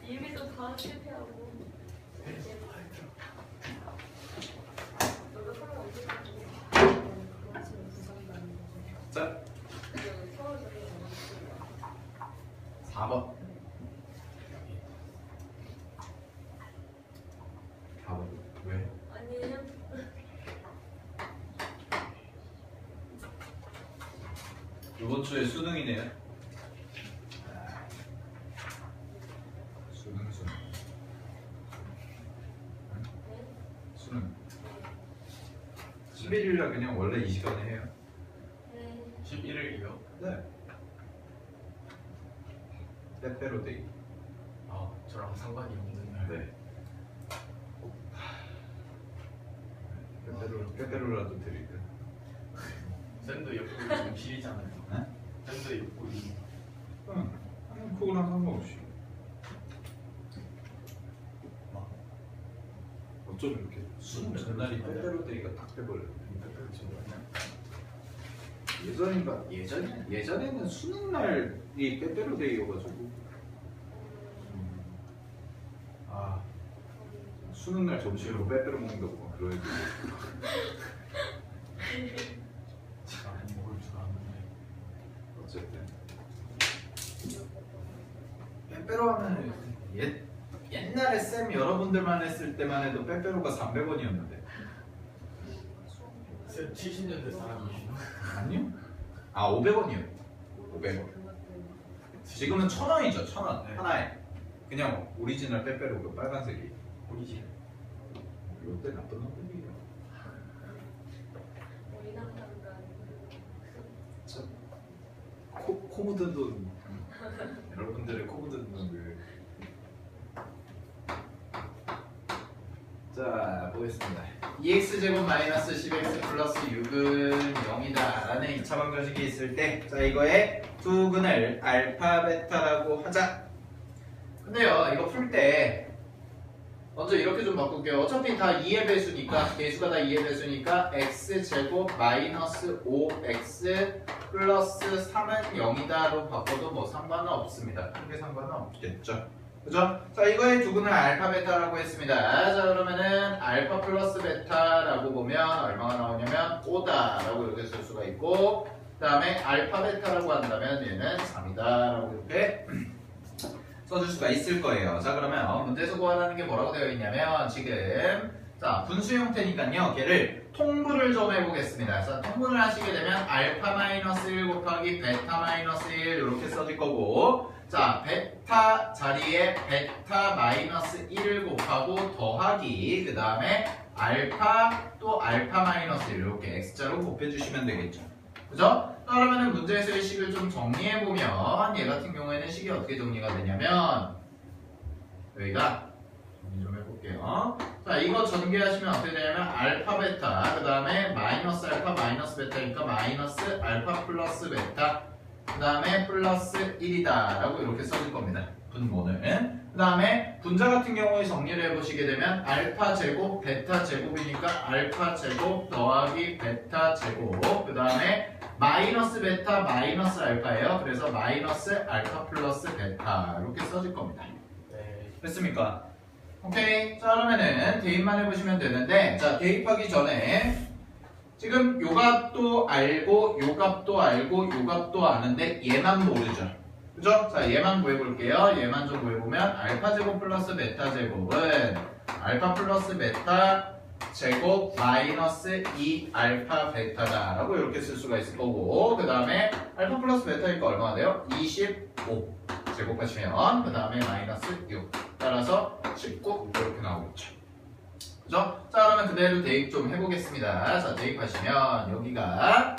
이미도 다 실패하고. 너도 서로 언제 자, 4번. 4번. 왜? 아니에요. 이번 주에 수능이네요. 수능. 수능. 11일날 그냥 원래 이 시간에 해요. 네. 11일이요? 네. 빼빼로데이. 아, 저랑 상관이 없는 날. 네. 빼빼로라도 드릴게요. 샌드 옆구리 동실이잖아요. 네? 샌드 옆구리. 응. 아니, 그거랑 상관없이. 어쩜 이렇게 수능 전날이 빼빼로데이가 딱 돼버려요. 예전에는 수능 날이 빼빼로데이여가지고. 아, 수능 날 점심으로 빼빼로 먹는다고 막 그런 애들. 제가 많이 먹을 줄 아는데. 어쨌든 빼빼로 하면 옛날에 쌤 여러분들만 했을 때만 해도 빼빼로가 300원이었는데. 쌤 70년대 사람이시죠? 아니요? 아, 500원이요. 500원. 지금은 1,000원이죠. 1,000원 네. 하나에. 그냥 오리지널 빼빼로 그 빨간색이. 우리지. 롯데 나쁜 놈들이에요. 우리 남자가 참. 코 묻은 돈. 여러분들의 코 묻은 돈을. 자, 보겠습니다. 2x제곱 마이너스 10x 플러스 6은 0이다 라는 2차 방정식이 있을 때, 자, 이거의 두 근을 알파 베타라고 하자. 근데요, 이거 풀 때 먼저 이렇게 좀 바꿀게요. 어차피 다 2의 배수니까, 개수가 다 2의 배수니까 x제곱 마이너스 5x 플러스 3은 0이다로 바꿔도 뭐 상관은 없습니다. 크게 상관은 없겠죠. 그죠? 자, 이거의 두 근을 알파 베타라고 했습니다. 자, 그러면은 알파 플러스 베타라고 보면 얼마가 나오냐면 5다라고 이렇게 쓸 수가 있고, 그 다음에 알파 베타라고 한다면 얘는 3이다라고 이렇게 써줄 수가 있을 거예요. 자, 그러면 문제에서 구하라는 게 뭐라고 되어 있냐면 지금 자, 분수 형태니까요. 걔를 통분을 좀 해보겠습니다. 자, 통분을 하시게 되면 알파 마이너스 1 곱하기 베타 마이너스 1 이렇게 써질 거고, 자, 베타 자리에 베타 마이너스 1을 곱하고 더하기, 그 다음에 알파 또 알파 마이너스 1 이렇게 x자로 곱해주시면 되겠죠. 그죠? 그러면은 문제에서의 식을 좀 정리해보면 얘 같은 경우에는 식이 어떻게 정리가 되냐면 여기가 정리 좀 해볼게요. 자, 이거 전개하시면 어떻게 되냐면 알파 베타 그 다음에 마이너스 알파 마이너스 베타니까 마이너스 알파 플러스 베타 그 다음에 플러스 1이다 라고 이렇게 써줄 겁니다. 분모는. 그 다음에 분자 같은 경우에 정리를 해보시게 되면 알파 제곱 베타 제곱이니까 알파 제곱 더하기 베타 제곱 그 다음에 마이너스 베타 마이너스 알파예요. 그래서 마이너스 알파 플러스 베타 이렇게 써질 겁니다. 네. 됐습니까? 오케이. 자, 그러면은 대입만 해보시면 되는데, 자, 대입하기 전에 지금 요 값도 알고 요 값도 알고 요 값도 아는데 얘만 모르죠. 그죠? 자, 얘만 구해볼게요. 얘만 좀 구해보면 알파 제곱 플러스 베타 제곱은 알파 플러스 베타 제곱 마이너스 2 알파 베타다 라고 이렇게 쓸 수가 있을 거고, 그 다음에 알파 플러스 베타니까 얼마가 돼요? 25 제곱하시면 그 다음에 마이너스 6 따라서 19 이렇게 나오겠죠. 그죠? 자, 그러면 그대로 대입 좀 해보겠습니다. 자, 대입하시면 여기가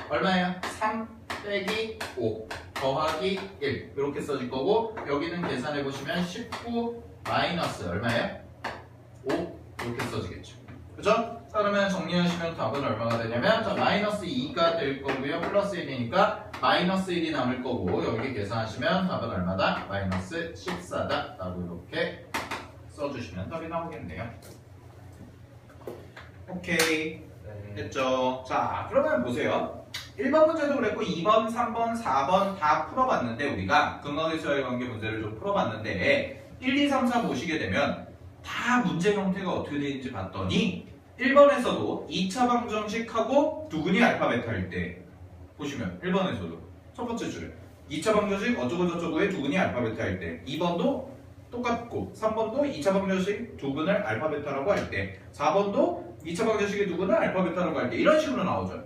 얼마예요? 3 빼기 5 더하기 1 이렇게 써질 거고, 여기는 계산해보시면 19 마이너스 얼마예요? 5 이렇게 써지겠죠. 그죠? 자, 그러면 정리하시면 답은 얼마가 되냐면, 자, 마이너스 2가 될 거고요. 플러스 1이니까 마이너스 1이 남을 거고, 여기 계산하시면 답은 얼마다? 마이너스 14다 라고 이렇게 써주시면 답이 나오겠네요. 오케이. 네. 됐죠? 자, 그러면 보세요. 1번 문제도 그랬고 2번, 3번, 4번 다 풀어봤는데 우리가 근거계수와의 관계 문제를 좀 풀어봤는데 1, 2, 3, 4 보시게 되면 다 문제 형태가 어떻게 되는지 봤더니 1번에서도 2차 방정식하고 두근이 알파 베타일 때 보시면 1번에서도 첫 번째 줄에 2차 방정식 어쩌고저쩌고의 두근이 알파 베타일 때 2번도 똑같고 3번도 2차 방정식 두근을 알파 베타라고 할 때 4번도 2차 방정식의 두근을 알파 베타라고 할 때 이런 식으로 나오죠.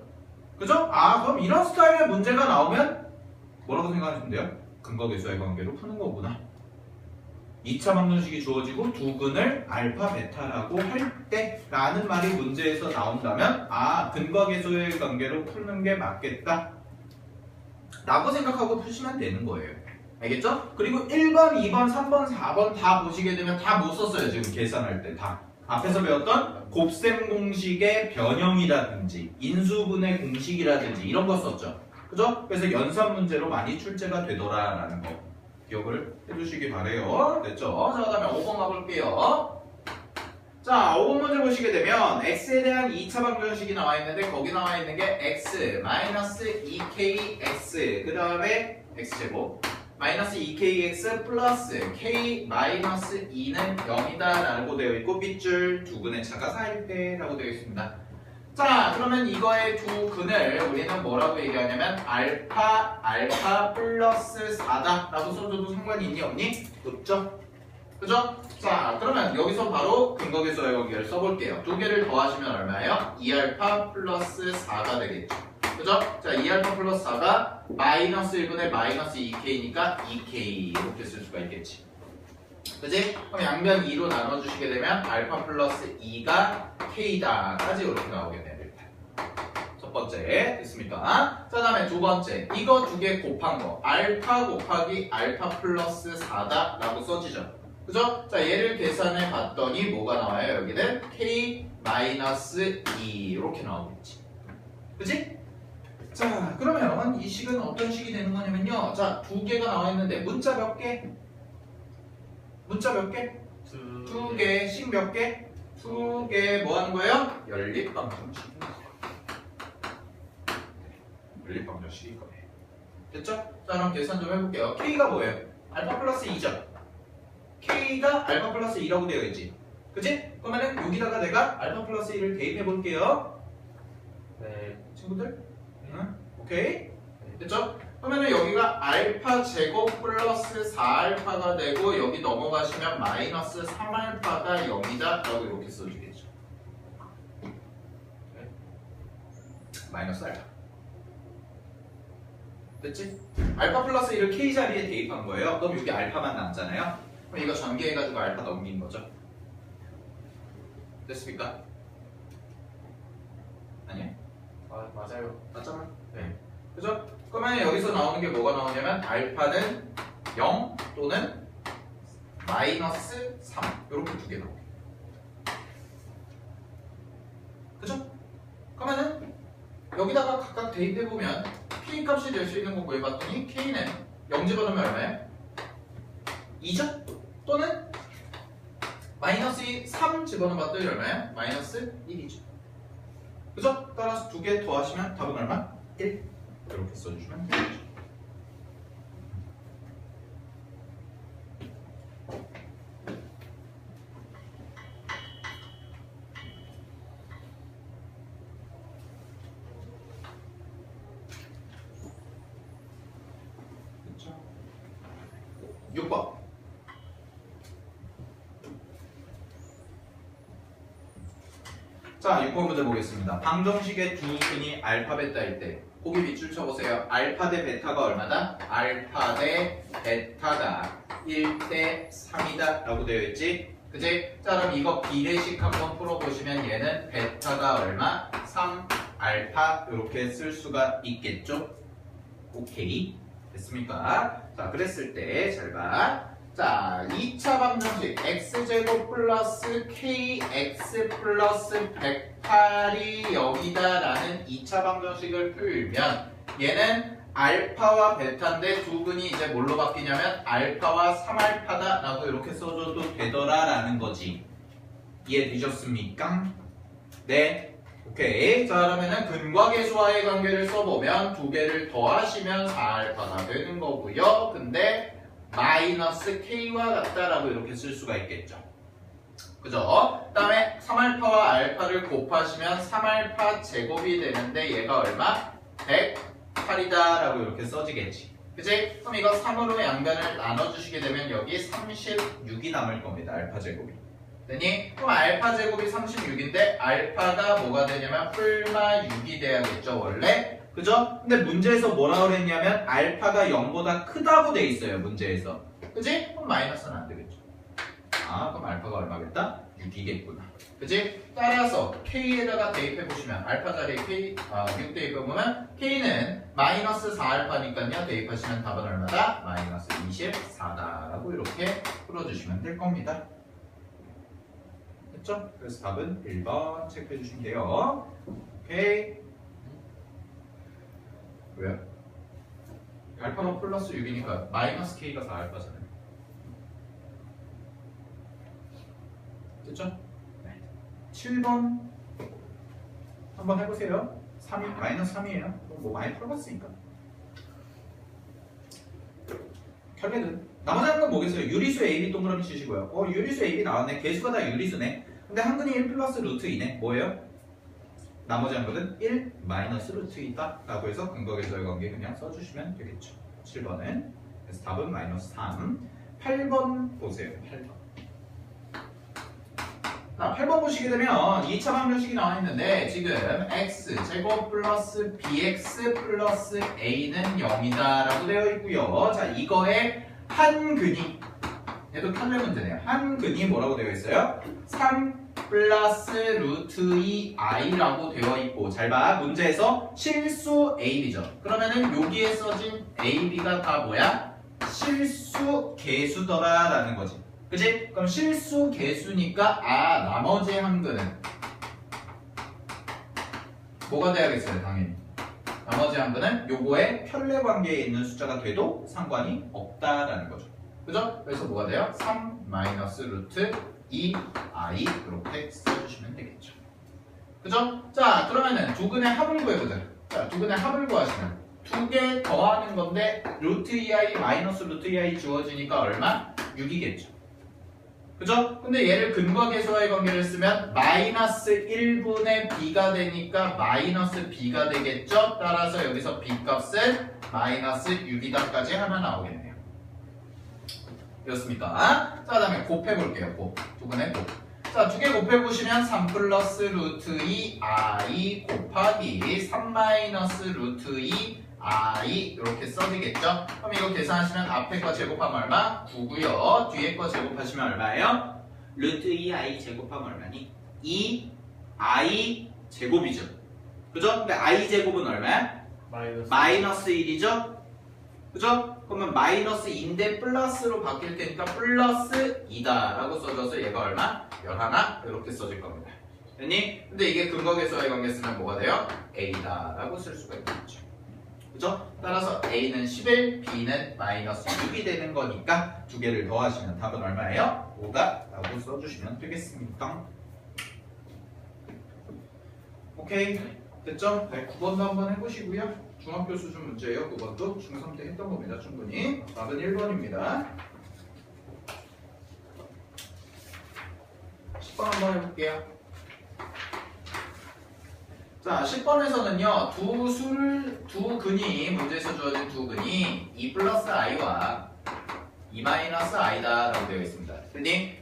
그죠? 아 그럼 이런 스타일의 문제가 나오면 뭐라고 생각하시면 돼요? 근거계수와의 관계로 푸는 거구나. 2차 방정식이 주어지고 두근을 알파 베타라고 할 때 라는 말이 문제에서 나온다면 아 근거계수의 관계로 푸는 게 맞겠다 라고 생각하고 푸시면 되는 거예요. 알겠죠? 그리고 1번, 2번, 3번, 4번 다 보시게 되면 다 못 썼어요. 지금 계산할 때 다. 앞에서 배웠던 곱셈 공식의 변형이라든지 인수분해 공식이라든지 이런 거 썼죠. 그죠? 그래서 연산 문제로 많이 출제가 되더라라는 거 기억을 해주시기 바래요. 됐죠? 자, 그 다음에 5번 가볼게요. 자, 5번 문제 보시게 되면 x에 대한 2차 방정식이 나와 있는데 거기 나와 있는 게 x 마이너스 2kx 그 다음에 x제곱 마이너스 2kx 플러스 k 마이너스 2는 0이다 라고 되어 있고 빗줄 두 근의 차가 4일 때 라고 되어 있습니다. 자 그러면 이거의 두 근을 우리는 뭐라고 얘기하냐면 알파 플러스 4다 라고 써줘도 상관이 있니 없니? 없죠? 그죠? 자 그러면 여기서 바로 근거계수와의 관계를 써볼게요. 두 개를 더하시면 얼마예요? 2알파 플러스 4가 되겠죠. 그죠? 자 2알파 플러스 4가 마이너스 1분의 마이너스 2k니까 2k 이렇게 쓸 수가 있겠지. 그지? 그럼 양변 2로 나눠주시게 되면 알파 플러스 2가 k다 까지 이렇게 나오겠네요. 첫 번째 됐습니까? 자 다음에 두 번째 이거 두 개 곱한 거 알파 곱하기 알파 플러스 4다 라고 써지죠. 그죠? 자 얘를 계산해 봤더니 뭐가 나와요? 여기는 k 마이너스 2 이렇게 나오겠지. 그지? 자 그러면 이 식은 어떤 식이 되는 거냐면요. 자 두 개가 나와 있는데 문자 몇 개? 문자 몇 개? 두 개. 식 몇 개? 두 개. 뭐 하는 거예요? 연립방정식. 연립방정식이 거예요. 됐죠? 자 그럼 계산 좀 해볼게요. k가 뭐예요? 알파 플러스 2죠. k가 알파 플러스 2라고 되어 있지. 그치? 그러면은 여기다가 내가 알파 플러스 1을 대입해 볼게요. 네. 친구들? 응? 오케이? 됐죠? 그러면은 여기가 알파 제곱 플러스 4알파가 되고 여기 넘어가시면 마이너스 3알파가 0이다 라고 이렇게 써주겠죠. 네. 마이너스 알파. 됐지? 알파 플러스 1을 k 자리에 대입한 거예요. 그럼 여기 알파만 남잖아요. 그럼 이거 전개해가지고 알파 넘긴 거죠. 됐습니까? 아니야? 아 맞아요. 맞잖아. 네. 그죠? 그러면 여기서 나오는 게 뭐가 나오냐면 알파는 0 또는 마이너스 3 이렇게 두 개 나오게. 그죠? 그러면은 여기다가 각각 대입해보면 k 값이 될 수 있는 거 구해봤더니 k는 0 집어넣으면 얼마예요? 2죠? 또는 마이너스 3 집어넣어봤더니 얼마예요? 마이너스 1이죠. 그죠? 따라서 두 개 더하시면 답은 얼마? 1 이렇게 써주시면 되겠죠. 그렇죠? 6번 자 6번 문제 보겠습니다. 방정식의 두 근이 알파 베타일 때 거기 밑줄 쳐보세요. 알파 대 베타가 얼마다? 알파 대 베타가 1대 3이다 라고 되어 있지? 그치? 자 그럼 이거 비례식 한번 풀어보시면 얘는 베타가 얼마? 3 알파 이렇게 쓸 수가 있겠죠? 오케이 됐습니까? 자 그랬을 때 잘 봐. 자 2차 방정식 x제곱 플러스 kx 플러스 108이 0이다 라는 2차 방정식을 풀면 얘는 알파와 베타인데 두 근이 이제 뭘로 바뀌냐면 알파와 3알파다 라고 이렇게 써줘도 되더라 라는 거지. 이해되셨습니까? 네. 오케이. 자, 그러면은 근과 계수와의 관계를 써보면 두 개를 더하시면 4알파가 되는 거고요. 근데 마이너스 k와 같다라고 이렇게 쓸 수가 있겠죠. 그죠? 그 다음에 3알파와 알파를 곱하시면 3알파 제곱이 되는데 얘가 얼마? 108이다 라고 이렇게 써지겠지. 그치? 그럼 이거 3으로 양변을 나눠주시게 되면 여기 36이 남을 겁니다. 알파 제곱이. 되니? 그럼 알파 제곱이 36인데 알파가 뭐가 되냐면 뿔마 6이 돼야겠죠 원래? 그죠? 근데 문제에서 뭐라 그랬냐면 알파가 0보다 크다고 돼 있어요 문제에서. 그치? 그럼 마이너스는 안 되겠죠. 아 그럼 알파가 얼마겠다? 6이겠구나. 그치? 따라서 k에다가 대입해 보시면 알파 자리에 k 6 대입해 보면 k는 마이너스 4알파니까요 대입하시면 답은 얼마다? 마이너스 24다라고 이렇게 풀어주시면 될 겁니다. 됐죠? 그래서 답은 1번 체크해 주시면 돼요. 오케이. 왜요? 알파가 플러스 6이니까 마이너스 k가 4알파잖아요. 됐죠? 네. 7번 한번 해보세요. 3이 마이너스 3이에요. 뭐 많이 풀어봤으니까. 결례는 나머지 하는 건 뭐겠어요? 유리수 AB 동그라미 치시고요. 유리수 AB 나왔네. 개수가 다 유리수네. 근데 한근이 1 플러스 루트 2네. 뭐예요? 나머지 한 것은 1 마이너스 루트 2다 라고 해서 근거계수의 관계 그냥 써주시면 되겠죠. 7번은. 그래서 답은 마이너스 3. 8번 보세요. 8번. 자, 8번 보시게 되면 2차 방정식이 나와 있는데 지금 x제곱 플러스 bx 플러스 a는 0이다 라고 되어 있고요. 자, 이거의 한 근이 얘도 탈레 문제네요. 한 근이 뭐라고 되어 있어요? 3 플러스 루트 2i라고 되어 있고 잘 봐. 문제에서 실수 ab죠. 그러면은 여기에 써진 ab가 다 뭐야? 실수 계수더라 라는 거지. 그치? 그럼 실수 계수니까 나머지 한 근은 뭐가 돼야겠어요? 당연히 나머지 한 근은 요거에 편례 관계에 있는 숫자가 돼도 상관이 없다라는 거죠. 그죠? 그래서 뭐가 돼요? 3 마이너스 루트 2i 이렇게 써주시면 되겠죠. 그죠? 자 그러면은 두 근의 합을 구해보자. 자 두 근의 합을 구하시면 두 개 더하는 건데 루트 2i 마이너스 루트 2i 주어지니까 얼마? 6이겠죠. 그죠? 근데 얘를 근과 계수와의 관계를 쓰면 마이너스 1분의 b가 되니까 마이너스 b가 되겠죠? 따라서 여기서 b 값은 마이너스 6이다까지 하나 나오겠네요. 이렇습니까? 자, 그 다음에 곱해볼게요. 두 분의 곱. 자, 두 개 곱해보시면 3 플러스 루트 2i 곱하기 3 마이너스 루트 2i 이렇게 써지겠죠? 그럼 이거 계산하시면 앞에 거 제곱하면 얼마? 9고요. 뒤에 거 제곱하시면 얼마예요? 루트 2i 제곱하면 얼마니? 2i 제곱이죠. 그죠? 근데 i 제곱은 얼마야? 마이너스 1이죠? 그죠? 그러면 마이너스인데 플러스로 바뀔 테니까 플러스 2다 라고 써줘서 얘가 얼마? 11 이렇게 써질 겁니다. 됐니? 근데 이게 근거계수와의 관계 쓰면 뭐가 돼요? a다 라고 쓸 수가 있겠죠. 그죠? 따라서 a는 11, b는 마이너스 6이 되는 거니까 두 개를 더하시면 답은 얼마예요? 5다 라고 써주시면 되겠습니다. 오케이 됐죠? 네, 9번도 한번 해보시고요. 중학교 수준 문제예요. 9번도 중3 때 했던 겁니다. 충분히. 답은 1번입니다. 10번 한번 해볼게요. 자, 10번에서는요. 두 근이 문제에서 주어진 두 근이 2 플러스 i와 2 마이너스 i다 라고 되어 있습니다.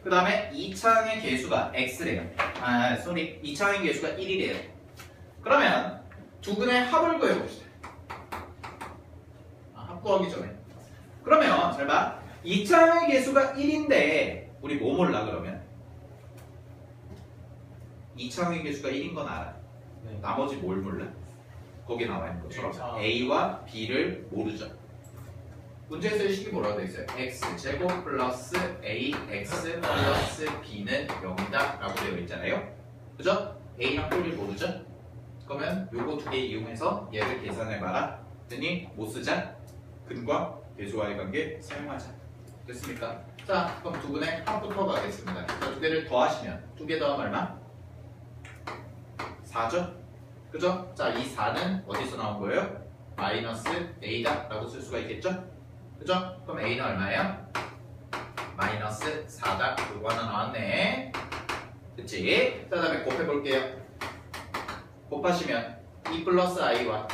그 다음에 2차항의 개수가 x래요. 2차항의 개수가 1이래요. 그러면 두 근의 합을 구해봅시다. 합구하기 전에. 그러면 잘 봐. 2차항의 개수가 1인데 우리 뭐 몰라 그러면? 2차항의 개수가 1인 건 알아. 네. 나머지 뭘 몰라? 거기 나와 있는 것처럼 1차. a와 b를 모르죠. 문제에서의 식이 뭐라고 되어 있어요? x 제곱 플러스 ax 플러스 b는 0이다 라고 되어 있잖아요. 그죠? a랑 b를 모르죠? 그러면 요거 두 개 이용해서 얘를 계산해봐라. 그랬더니 못 쓰자. 근과 계수와의 관계 사용하자. 됐습니까? 자, 그럼 두 분의 합부터 가겠습니다. 자, 두 개를 더하시면 두 개 더하면 얼마? 4죠? 그죠? 자, 이 4는 어디서 나온 거예요? 마이너스 A다 라고 쓸 수가 있겠죠? 그죠? 그럼 A는 얼마예요? 마이너스 4다. 이거 하나 나왔네. 그치? 자, 다음에 곱해볼게요. 곱하시면 2 플러스 i와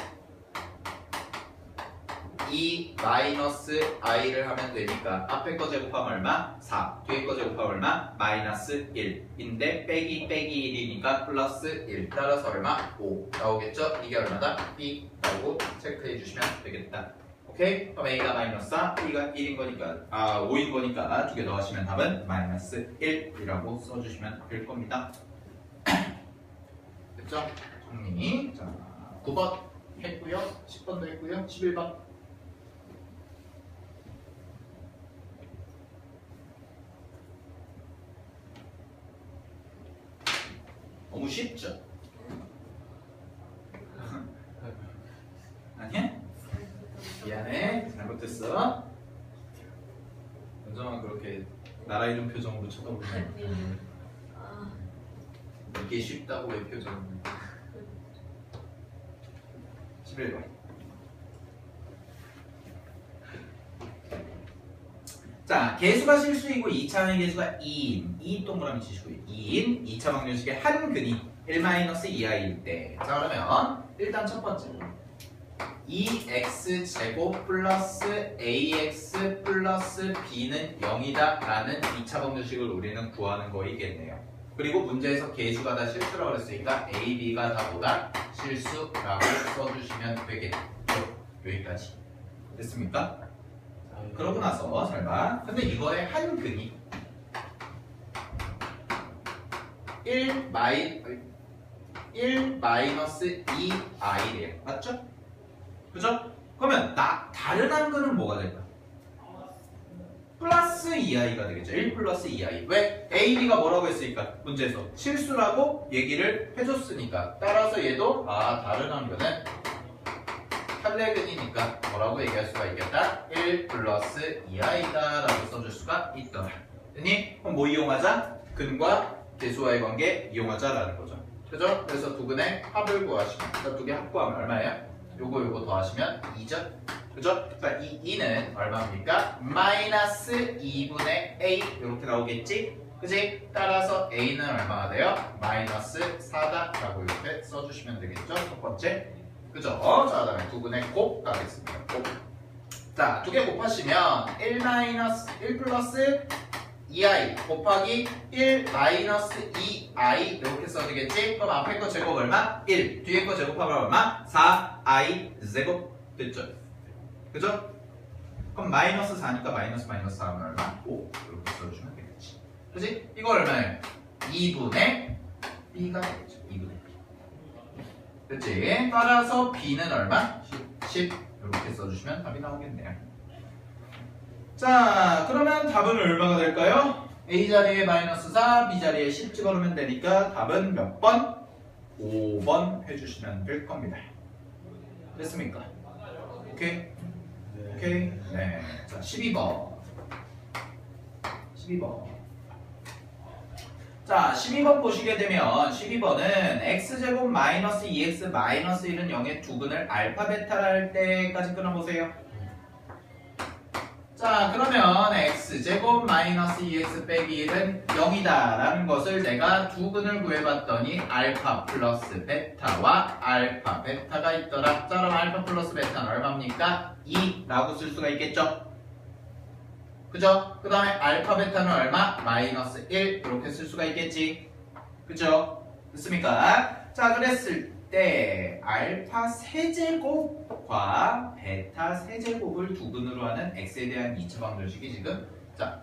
2 마이너스 i를 하면 되니까 앞에 거 제곱하면 얼마? 4. 뒤에 거 제곱하면 얼마? 마이너스 1인데 빼기 1이니까 플러스 1. 따라서 얼마? 5 나오겠죠? 이게 얼마다? B 라고 체크해 주시면 되겠다. 오케이? 그럼 A가 마이너스 4, B가 1인 거니까 5인 거니까 두 개 더하시면 답은 마이너스 1이라고 써주시면 될 겁니다. 됐죠? 정리. 자, 9번 했고요. 10번도 했고요. 11번. 너무 쉽죠? 아니야? 미안해. 잘못했어. 연정아 그렇게 나라 이름 표정으로 쳐다보면 아, 이게 쉽다고 왜 표정을 11번. 자, 개수가 실수이고 2차의 개수가 2인 2 동그라미 치시고요. 2인 2차 방정식의 한 근이 1-2i일 때. 자, 그러면 일단 첫 번째 2x 제곱 플러스 ax 플러스 b는 0이다 라는 2차 방정식을 우리는 구하는 거이겠네요. 그리고 문제에서 개수가 다 실수라고 그랬으니까 a, b가 다 뭐다? 실수라고 써주시면 되겠죠. 여기까지 됐습니까? 그러고 나서 설마 근데 이거의 한 근이 1 마이너스 2i래요. 맞죠? 그죠? 그러면 다른 한 근은 뭐가 될까? 플러스 2i가 되겠죠. 1 플러스 2i. 왜? a, b가 뭐라고 했으니까 문제에서 실수라고 얘기를 해줬으니까 따라서 얘도 다른 한 근은 탈레근이니까 뭐라고 얘기할 수가 있겠다? 1 플러스 2i다 라고 써줄 수가 있더라. 됐니? 그럼 뭐 이용하자? 근과 개수와의 관계 이용하자라는 거죠. 그죠? 그래서 두 근의 합을 구하시면 두 개 합 구하면 얼마예요? 요거 더하시면 2죠? 그죠? 자, 이 2는 얼마입니까? 마이너스 2분의 a 이렇게 나오겠지? 그지? 따라서 a는 얼마가 돼요? 마이너스 4다 라고 이렇게 써주시면 되겠죠? 첫 번째. 그죠? 자, 다음에 두 근의 곱 가겠습니다. 곱. 자, 두 개 곱하시면 1 플러스 2i 곱하기 1 마이너스 2i 이렇게 써지겠지? 그럼 앞에 거 제곱 얼마? 1. 뒤에 거 제곱하면 얼마? 4i 제곱 됐죠? 그죠? 그럼 마이너스 4니까 마이너스 4하면 얼마? 5 이렇게 써주시면 되겠지. 그지? 이거 얼마예요? 2분의 b가 되겠죠. 2분의 b. 그치? 따라서 b는 얼마? 10 이렇게 써주시면 답이 나오겠네요. 자, 그러면 답은 얼마가 될까요? A 자리에 마이너스 4, B 자리에 10 집어넣으면 되니까 답은 몇 번? 5번 해주시면 될 겁니다. 됐습니까? 오케이? 오케이? 네. 자, 12번. 12번. 자, 12번 보시게 되면 12번은 x제곱 마이너스 2x 마이너스 1은 0의 두 근을 알파 베타라 할 때까지 끊어보세요. 자, 그러면 x제곱 마이너스 2x 빼기 1은 0이다 라는 것을 내가 두 근을 구해봤더니 알파 플러스 베타와 알파 베타가 있더라. 자, 그럼 알파 플러스 베타는 얼마입니까? 2라고 쓸 수가 있겠죠? 그죠? 그 다음에 알파 베타는 얼마? 마이너스 1 이렇게 쓸 수가 있겠지? 그죠? 됐습니까? 자, 그랬을 때 알파 세제곱과 베타 세제곱을 두 근으로 하는 x에 대한 2차 방정식이 지금 자,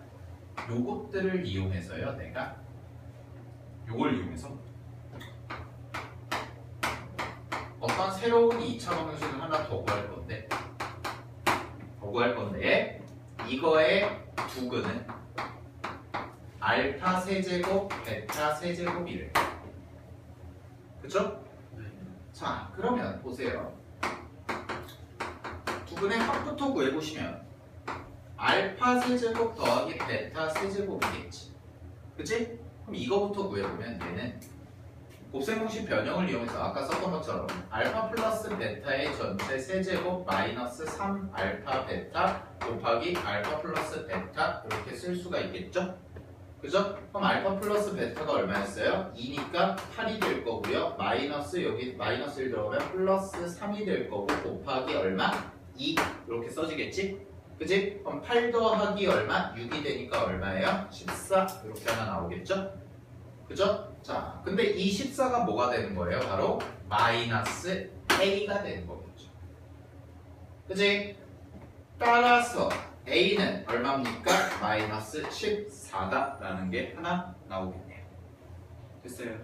요것들을 이용해서요. 내가 요걸 이용해서 어떤 새로운 2차 방정식을 하나 더 구할 건데 이거의 두 근은 알파 세제곱, 베타 세제곱이래. 그쵸? 자, 그러면 보세요. 두 근의 합부터 구해보시면 알파 세제곱 더하기 베타 세제곱이겠지. 그치? 그럼 이거부터 구해보면 얘는 곱셈 공식 변형을 이용해서 아까 썼던 것처럼 알파 플러스 베타의 전체 세제곱 마이너스 3 알파 베타 곱하기 알파 플러스 베타 이렇게 쓸 수가 있겠죠? 그죠? 그럼 알파 플러스 베타가 얼마였어요? 2니까 8이 될 거고요. 마이너스 여기 마이너스 1 들어가면 플러스 3이 될 거고 곱하기 얼마? 2 이렇게 써지겠지? 그지? 그럼 8 더하기 얼마? 6이 되니까 얼마예요? 14 이렇게 하나 나오겠죠? 그죠? 자, 근데 이 14가 뭐가 되는 거예요? 바로 마이너스 A가 되는 거겠죠. 그지? 따라서 A는 얼마입니까? 마이너스 14다라는 게 하나 나오겠네요. 됐어요.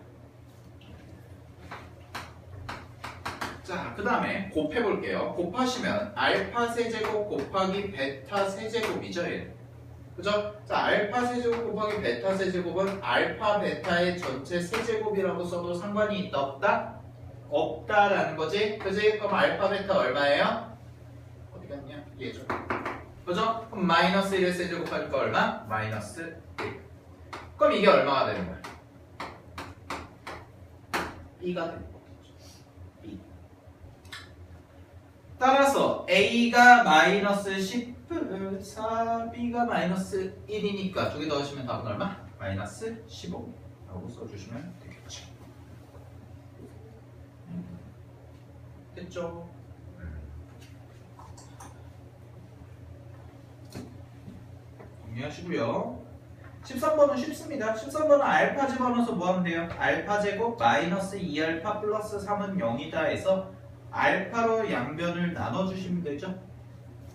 자, 그 다음에 곱해볼게요. 곱하시면 알파 세제곱 곱하기 베타 세제곱이죠. 얘는. 그죠? 자, 알파 세제곱 곱하기 베타 세제곱은 알파 베타의 전체 세제곱이라고 써도 상관이 있다 없다? 없다라는 거지. 그지? 그럼 알파 베타 얼마예요? 어디 갔냐? 얘죠. 그죠? 그럼 마이너스 1의 세제곱하니까 얼마? 마이너스 1. 그럼 이게 얼마가 되는 거야? B가 되는 거겠죠. B. 따라서 A가 마이너스 14, B가 마이너스 1이니까 두 개 더하시면 답은 얼마? 마이너스 15라고 써주시면 되겠죠. 됐죠? 정리하시고요. 13번은 쉽습니다. 13번은 알파 집어넣어서 뭐 하면 돼요? 알파 제곱 마이너스 2알파 플러스 3은 0이다 해서 알파로 양변을 나눠주시면 되죠?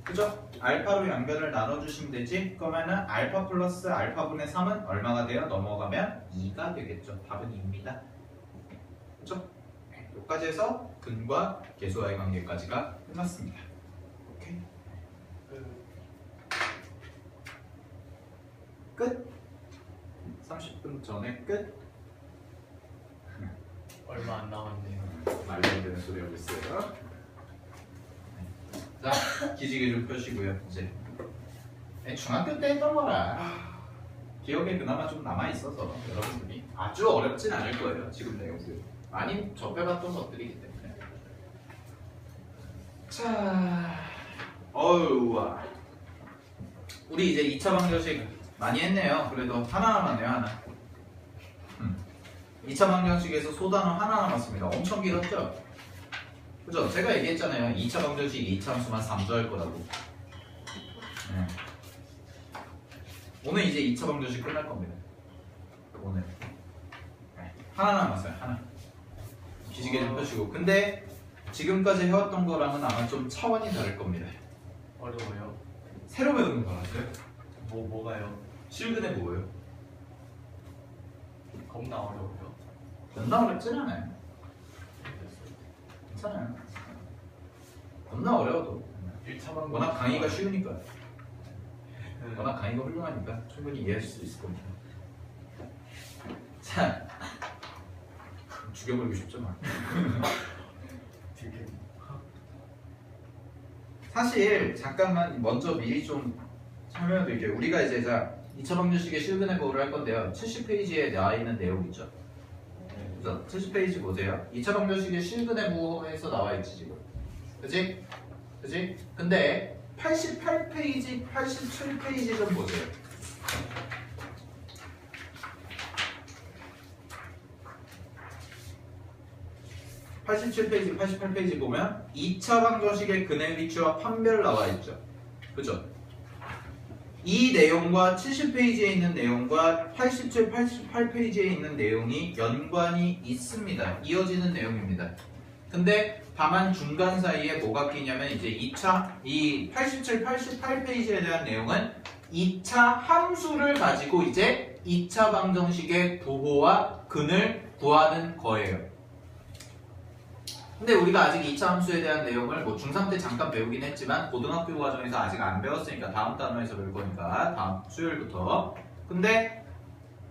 그죠? 알파로 양변을 나눠주시면 되지? 그러면은 알파 플러스 알파분의 3은 얼마가 돼요? 넘어가면 2가 되겠죠. 답은 2입니다. 그죠? 여기까지 해서 근과 계수와의 관계까지가 끝났습니다. 오케이. 끝. 30분 전에 끝. 얼마 안 남았네요. 말도 안 되는 소리 하고 있어요. 자, 기지개 좀 펴시고요. 이제 중학교 때 했던 거라 기억에 그나마 좀 남아 있어서 여러분들이 아주 어렵진 않을 거예요. 지금 내용들 많이 접해봤던 것들이기 때문에. 자, 어우와. 우리 이제 2차 방정식 많이 했네요. 그래도 하나 남았네요. 하나. 2차 방정식에서 소단어 하나 남았습니다. 엄청 길었죠? 그죠? 제가 얘기했잖아요. 2차 방정식 2차 함수만 3조 할 거라고. 네. 오늘 이제 2차 방정식 끝날 겁니다. 오늘. 네. 하나 남았어요. 하나. 기지개 좀 펴시고. 근데 지금까지 해왔던 거랑은 아마 좀 차원이 다를 겁니다. 어려워요. 새로 배우는 거 알았어요? 뭐가요? 실근에 뭐예요? 겁나 어려워요. 겁나 어렵진 않아요. 괜찮아요. 겁나 어려워도 1차만 워낙 강의가 쉬우니까, 워낙 강의가 훌륭하니까 충분히 이해하실 수 있을 겁니다. 자, 죽여버리고 싶죠 막. 사실 잠깐만 먼저 미리 좀 설명해 드릴게요. 우리가 이제 자 2차 방정식의 실근의 보호를 할 건데요. 70페이지에 나와 있는 내용 있죠. 그래서 70페이지 보세요. 2차 방정식의 실근의 보호에서 나와 있지 지금. 그지? 그지? 근데 88페이지, 87페이지 좀 보세요. (87페이지) 88페이지 보면 2차 방정식의 근의 위치와 판별 나와 있죠. 그죠? 이 내용과 70페이지에 있는 내용과 87, 88페이지에 있는 내용이 연관이 있습니다. 이어지는 내용입니다. 근데 다만 중간 사이에 뭐가 끼냐면 이제 2차 이 87, 88페이지에 대한 내용은 2차 함수를 가지고 이제 2차 방정식의 부호와 근을 구하는 거예요. 근데 우리가 아직 2차 함수에 대한 내용을 뭐 중3 때 잠깐 배우긴 했지만 고등학교 과정에서 아직 안 배웠으니까 다음 단원에서 배울 거니까 다음 수요일부터. 근데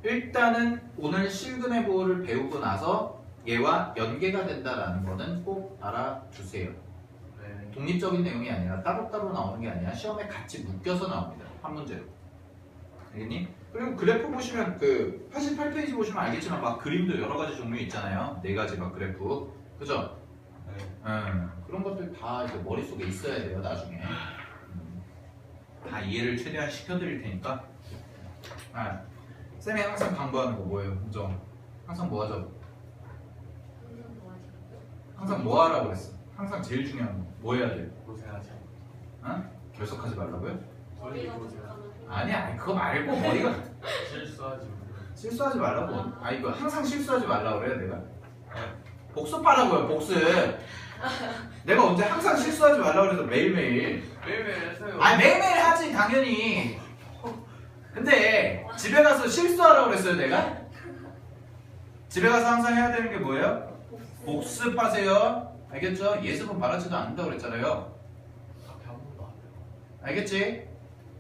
일단은 오늘 실근의 보호를 배우고 나서 얘와 연계가 된다라는 거는 꼭 알아두세요. 네. 독립적인 내용이 아니라 따로따로 나오는 게 아니라 시험에 같이 묶여서 나옵니다. 한 문제로. 알겠니? 그리고 그래프 보시면 그 88페이지 보시면 알겠지만 막 그림도 여러 가지 종류 있잖아요. 네 가지 막 그래프. 그죠? 네. 그런 것들 다 이제 머릿속에 있어야 돼요, 나중에. 다 이해를 최대한 시켜드릴 테니까. 쌤이 항상 강조하는 거 뭐예요, 홍정? 항상 뭐 하죠? 항상 뭐 하지? 항상 뭐 하라고 그랬어? 항상 제일 중요한 거. 뭐 해야 돼요? 고생하지. 결석하지 말라고요? 머리가 보세요. 부족하면 아니야, 그거 말고 머리가 실수하지 말고. 실수하지 말라고. 이거 항상 실수하지 말라고 그래요, 내가. 복습하라고요, 복습. 내가 언제 항상 실수하지 말라고 그래서 매일매일. 매일매일 했어요. 매일매일 하지, 당연히. 근데 집에 가서 실수하라고 그랬어요, 내가? 집에 가서 항상 해야 되는 게 뭐예요? 복습하세요. 알겠죠? 예습은 바라지도 않는다고 그랬잖아요. 앞에 한 번도 안 해요. 알겠지?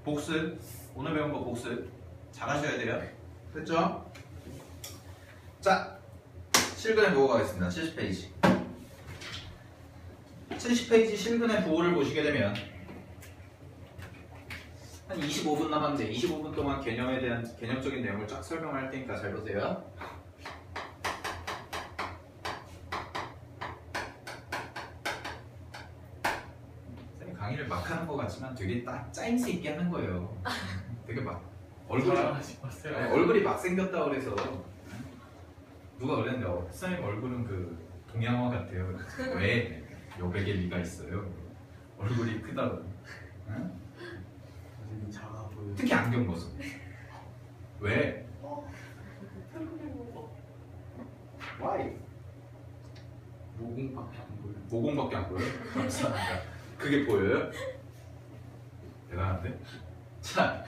복습. 오늘 배운 거 복습. 잘하셔야 돼요. 됐죠? 자, 실근의 부호 가겠습니다. 70페이지. 70페이지 실근의 부호를 보시게 되면 한 25분 남았는데 25분 동안 개념에 대한 개념적인 내용을 쫙 설명할 테니까 잘 보세요. 쌤이 강의를 막 하는 것 같지만 되게 딱 짜임새 있게 하는 거예요. 되게 막 얼굴이 얼굴이 막 생겼다 그래서 누가 그랬는데 쌤 얼굴은 그 동양화 같아요. 왜? 여백의 미가 있어요. 얼굴이 크다고. 응? 선생님 작아 보여. 특히 안경 벗어. 왜? Why? 모공밖에 안 보여. 모공밖에 안 보여요? 감사합니다. 그게 보여요? 대단한데? 자,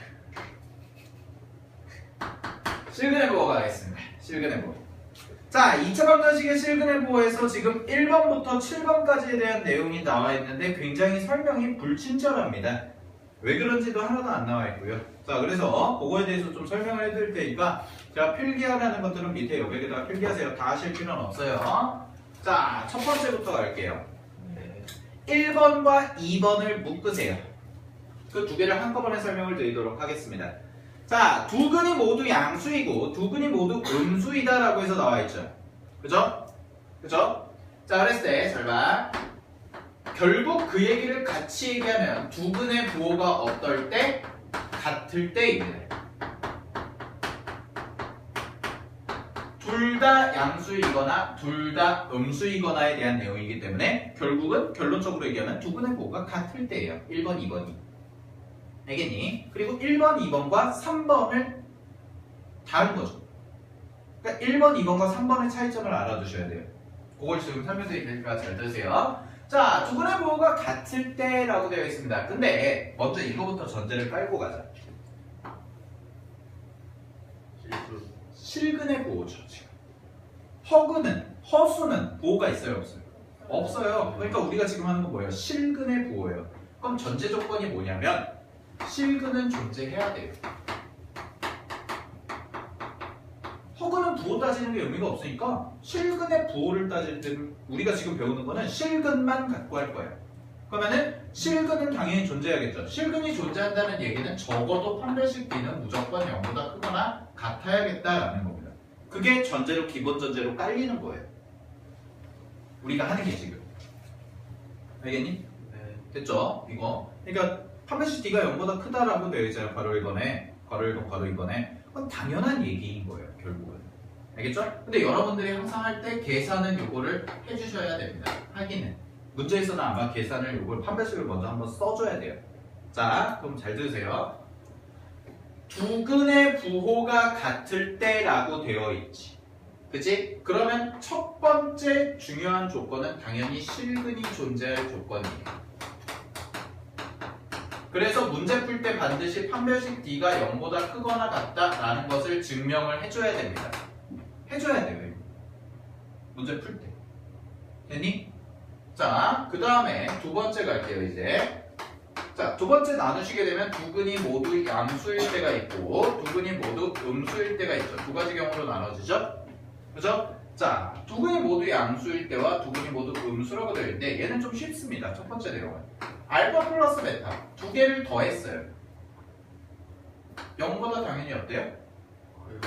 실근의 부호가 가겠습니다. 실근의 부호. 자, 2차 방정식의 실근의 부호에서 지금 1번부터 7번까지에 대한 내용이 나와 있는데 굉장히 설명이 불친절합니다. 왜 그런지도 하나도 안 나와 있고요. 자, 그래서 그거에 대해서 좀 설명을 해드릴 테니까 제가 필기하라는 것들은 밑에 여기에다가 필기하세요. 다 하실 필요는 없어요. 자, 첫 번째부터 갈게요. 1번과 2번을 묶으세요. 그 두 개를 한꺼번에 설명을 드리도록 하겠습니다. 자, 두 근이 모두 양수이고 두 근이 모두 음수이다 라고 해서 나와 있죠. 그죠? 그죠? 자, 그랬을 때 잘 봐. 결국 그 얘기를 같이 얘기하면 두 근의 부호가 어떨 때? 같을 때입니다. 둘 다 양수이거나 둘 다 음수이거나에 대한 내용이기 때문에 결국은 결론적으로 얘기하면 두 근의 부호가 같을 때예요. 1번, 2번이. 알겠니? 그리고 1번, 2번과 3번을 다른 거죠. 그러니까 1번, 2번과 3번의 차이점을 알아두셔야 돼요. 그걸 지금 설명드릴 테니까 잘 들으세요. 자, 두 근의 부호가 같을 때라고 되어 있습니다. 근데 먼저 이거부터 전제를 깔고 가자. 실수. 실근의 부호죠, 지금. 허수는 부호가 있어요, 없어요? 없어요. 그러니까 우리가 지금 하는 건 뭐예요? 실근의 부호예요. 그럼 전제 조건이 뭐냐면 실근은 존재해야 돼요. 허근은 부호 따지는 게 의미가 없으니까 실근의 부호를 따질 때는 우리가 지금 배우는 거는 실근만 갖고 할 거예요. 그러면은 실근은 당연히 존재해야겠죠. 실근이 존재한다는 얘기는 적어도 판별식 B는 무조건 0보다 크거나 같아야겠다라는 겁니다. 그게 전제로 기본 전제로 깔리는 거예요. 우리가 하는 게 지금. 알겠니? 네. 됐죠? 이거. 그러니까 판별식 D가 0보다 크다라고 되어 있잖아요. 괄호 1번에. 괄호 1번, 괄호 2번에. 그건 당연한 얘기인 거예요. 결국은. 알겠죠? 근데 여러분들이 항상 할 때 계산은 요거를 해주셔야 됩니다. 하기는. 문제에서는 아마 계산을 요걸 판별식을 먼저 한번 써줘야 돼요. 자, 그럼 잘 들으세요. 두 근의 부호가 같을 때라고 되어 있지. 그치? 그러면 첫 번째 중요한 조건은 당연히 실근이 존재할 조건이에요. 그래서 문제 풀 때 반드시 판별식 D가 0보다 크거나 같다라는 것을 증명을 해줘야 됩니다. 해줘야 돼요. 문제 풀 때. 됐니? 자, 그 다음에 두 번째 갈게요, 이제. 자, 두 번째 나누시게 되면 두 근이 모두 양수일 때가 있고 두 근이 모두 음수일 때가 있죠. 두 가지 경우로 나눠지죠? 그죠? 자, 두 근이 모두 양수일 때와 두 근이 모두 음수라고 되어 있는데 얘는 좀 쉽습니다. 첫 번째 내용은 알파 플러스 베타 두 개를 더했어요. 0보다 당연히 어때요? 거의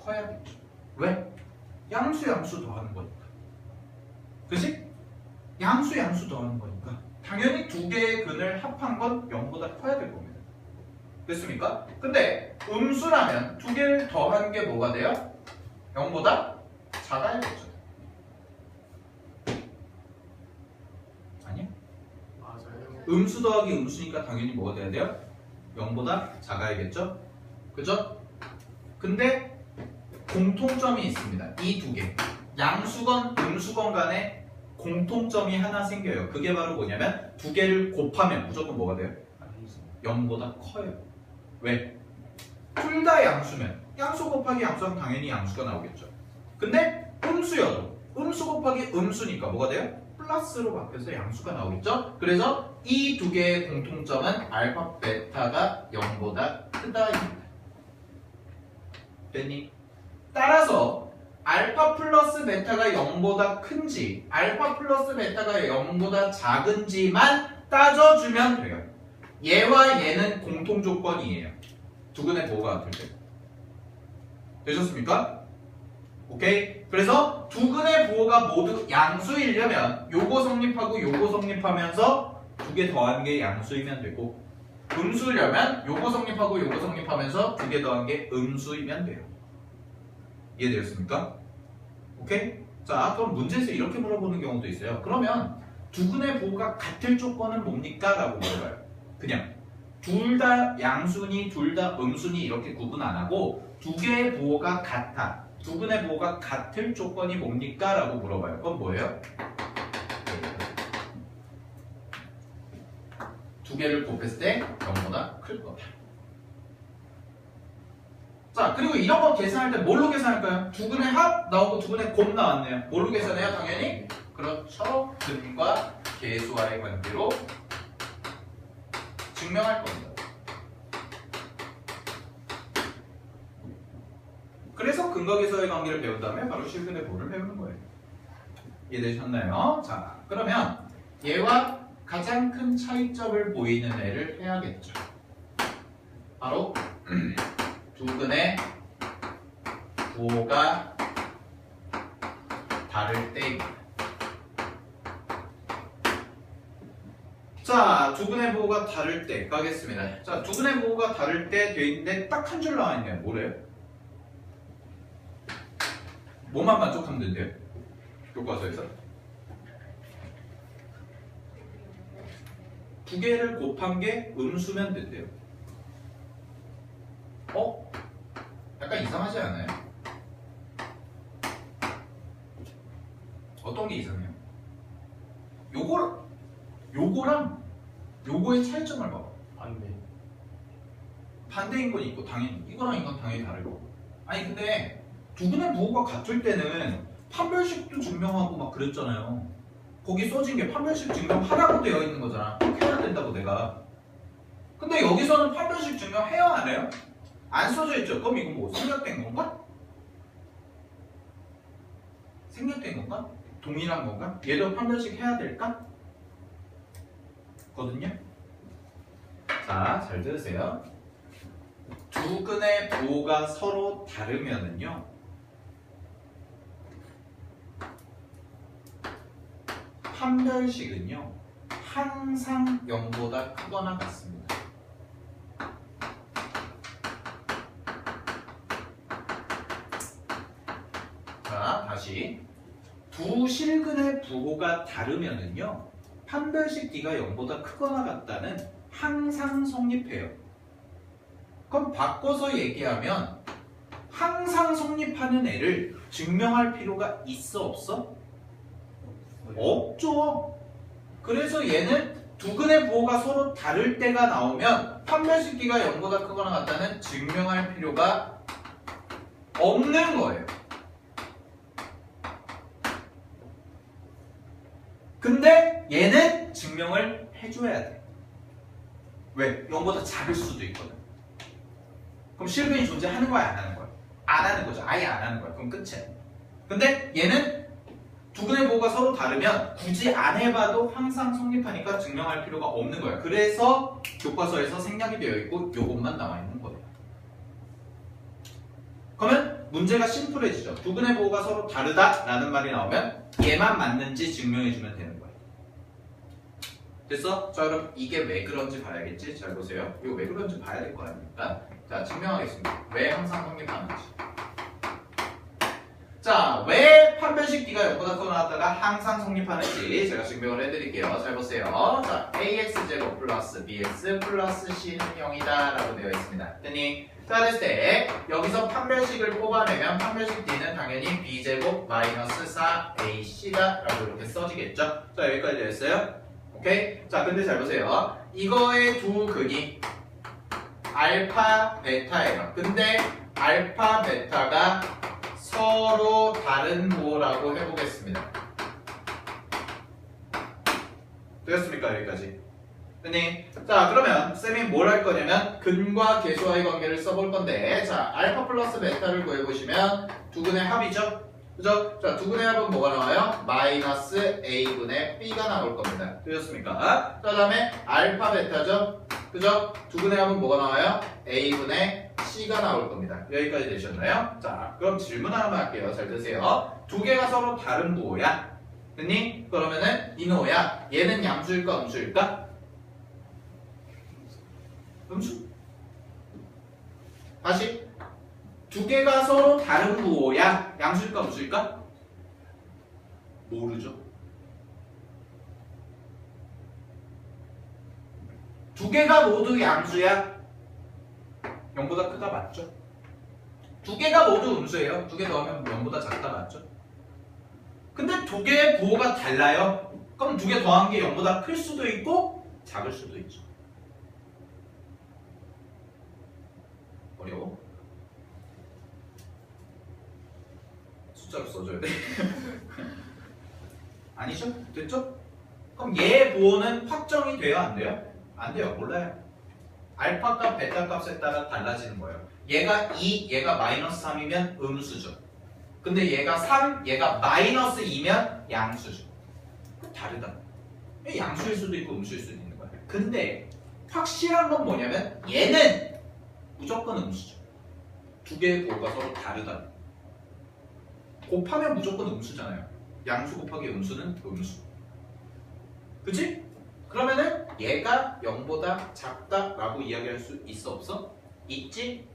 커야겠죠. 왜? 양수 더하는 거니까. 그치? 양수 더하는 거니까 당연히 두 개의 근을 합한 건 0보다 커야 될 겁니다. 됐습니까? 근데 음수라면 두 개를 더한 게 뭐가 돼요? 0보다 작아야겠죠. 아니야? 맞아요. 음수 더하기 음수니까 당연히 뭐가 돼야 돼요? 0보다 작아야겠죠? 그죠? 근데 공통점이 있습니다. 이 두 개. 양수건, 음수건 간에 공통점이 하나 생겨요. 그게 바로 뭐냐면 두 개를 곱하면 무조건 뭐가 돼요? 0보다 커요. 왜? 둘 다 양수면 양수 곱하기 양수는 당연히 양수가 나오겠죠. 근데 음수여도 음수 곱하기 음수니까 뭐가 돼요? 플러스로 바뀌어서 양수가 나오겠죠. 그래서 이 두 개의 공통점은 알파, 베타가 0보다 크다입니다. 됐니? 따라서 알파 플러스 베타가 0보다 큰지 알파 플러스 베타가 0보다 작은지만 따져주면 돼요. 얘와 얘는 공통 조건이에요. 두 근의 부호가 같을 때. 되셨습니까? 오케이? 그래서 두 근의 부호가 모두 양수이려면 요거 성립하고 요거 성립하면서 두 개 더한 게 양수이면 되고 음수려면 요거 성립하고 요거 성립하면서 두 개 더한 게 음수이면 돼요. 이해되셨습니까? 오케이? 자, 그럼 문제에서 이렇게 물어보는 경우도 있어요. 그러면 두 근의 부호가 같을 조건은 뭡니까? 라고 물어봐요. 그냥 둘 다 양수니 둘 다 음수니 이렇게 구분 안 하고 두 개의 부호가 같아. 두 근의 부호가 같을 조건이 뭡니까? 라고 물어봐요. 그건 뭐예요? 두 개를 곱했을 때 0보다 클 거다. 자, 그리고 이런 거 계산할 때 뭘로 계산할까요? 두 근의 합 나오고 두 근의 곱 나왔네요. 뭘로 계산해요? 당연히? 그렇죠. 근과 계수와의 관계로 증명할 겁니다. 그래서 근과 계수와의 관계를 배운 다음에 바로 실근의 부호를 배우는 거예요. 이해되셨나요? 자, 그러면 얘와 가장 큰 차이점을 보이는 애를 해야겠죠. 바로 두 근의 부호가 다를 때입니다. 자, 두 근의 부호가 다를 때 가겠습니다. 자, 두 근의 부호가 다를 때 돼 있는데 딱 한 줄 나와 있네요. 뭐래요? 뭐만 만족하면 된대요? 교과서에서 두 개를 곱한 게 음수면 된대요. 약간 이상하지 않아요? 어떤 게 이상해요? 요거랑 요거의 차이점을 봐봐. 반대. 반대인 건 있고 당연히 이거랑 이건 당연히 다르고. 아니 근데 두 근의 부호가 같을 때는 판별식도 증명하고 막 그랬잖아요. 거기 써진 게 판별식 증명하라고 되어 있는 거잖아. 꼭 해야 된다고 내가. 근데 여기서는 판별식 증명해요 안 해요? 안 써져 있죠? 그럼 이건 뭐 생략된 건가? 생략된 건가? 동일한 건가? 얘도 판별식 해야 될까? 거든요. 자, 잘 들으세요. 두 근의 부호가 서로 다르면은요, 판별식은요 항상 0보다 크거나 같습니다. 자, 다시 두 실근의 부호가 다르면은요 판별식 D가 0보다 크거나 같다는 항상 성립해요. 그럼 바꿔서 얘기하면 항상 성립하는 애를 증명할 필요가 있어 없어? 없죠. 그래서 얘는 두 근의 부호가 서로 다를 때가 나오면 판별식 D가 0보다 크거나 같다는 증명할 필요가 없는 거예요. 근데 얘는 증명을 해줘야 돼. 왜? 0보다 작을 수도 있거든. 그럼 실근이 존재하는 거야 안 하는 거야? 안 하는 거죠. 아예 안 하는 거야. 그럼 끝이야. 근데 얘는 두 근의 부호가 서로 다르면 굳이 안 해봐도 항상 성립하니까 증명할 필요가 없는 거야. 그래서 교과서에서 생략이 되어 있고 요것만 나와 있는 거예요. 문제가 심플해지죠. 두 근의 부호가 서로 다르다라는 말이 나오면 얘만 맞는지 증명해주면 되는 거예요. 됐어? 자, 그럼 이게 왜 그런지 봐야겠지? 잘 보세요. 이거 왜 그런지 봐야 될 거 아닙니까? 자, 증명하겠습니다. 왜 항상 성립하는지. 자, 왜 판별식 D가 0보다 커 나왔다가 항상 성립하는지 제가 증명을 해드릴게요. 잘 보세요. 자, AX제곱 플러스 BX 플러스 C는 0이다 라고 되어 있습니다. 됐니? 자, 됐을 때 여기서 판별식을 뽑아내면 판별식 D는 당연히 B제곱 마이너스 4AC다 라고 이렇게 써지겠죠? 자, 여기까지 되었어요? 오케이? 자, 근데 잘 보세요. 이거의 두 극이 알파, 베타예요. 근데 알파, 베타가 서로 다른 부호라고 해보겠습니다. 되었습니까? 여기까지. 됐니? 자, 그러면 쌤이 뭘 할 거냐면 근과 계수와의 관계를 써볼 건데, 자, 알파 플러스 베타를 구해보시면 두 근의 합이죠? 그죠? 자, 두 근의 합은 뭐가 나와요? 마이너스 A분의 B가 나올 겁니다. 되셨습니까? 자, 그 다음에 알파 베타죠? 그죠? 두 근의 합은 뭐가 나와요? A분의 C가 나올 겁니다. 여기까지 되셨나요? 자, 그럼 질문 하나만 할게요. 잘 드세요. 두 개가 서로 다른 부호야. 됐니? 그러면은 이노야. 얘는 양수일까 음수일까? 음수. 다시. 두 개가 서로 다른 부호야. 양수일까 음수일까? 모르죠. 두 개가 모두 양수야. 0보다 크다 맞죠? 두 개가 모두 음수예요. 두 개 더하면 0보다 작다 맞죠? 근데 두 개의 부호가 달라요. 그럼 두 개 더한 게 0보다 클 수도 있고 작을 수도 있죠. 어려워? 숫자로 써줘야 돼. 아니죠? 됐죠? 그럼 얘의 부호는 확정이 돼요? 안 돼요? 안 돼요. 몰라요. 알파 값, 베타 값에 따라 달라지는 거예요. 얘가 2, 얘가 마이너스 3이면 음수죠. 근데 얘가 3, 얘가 마이너스 2면 양수죠. 다르다. 양수일 수도 있고 음수일 수도 있는 거야. 근데 확실한 건 뭐냐면 얘는 무조건 음수죠. 두 개의 부호가 서로 다르다. 곱하면 무조건 음수잖아요. 양수 곱하기 음수는 음수. 그치? 그러면은 얘가 0보다 작다라고 이야기할 수 있어 없어? 있지?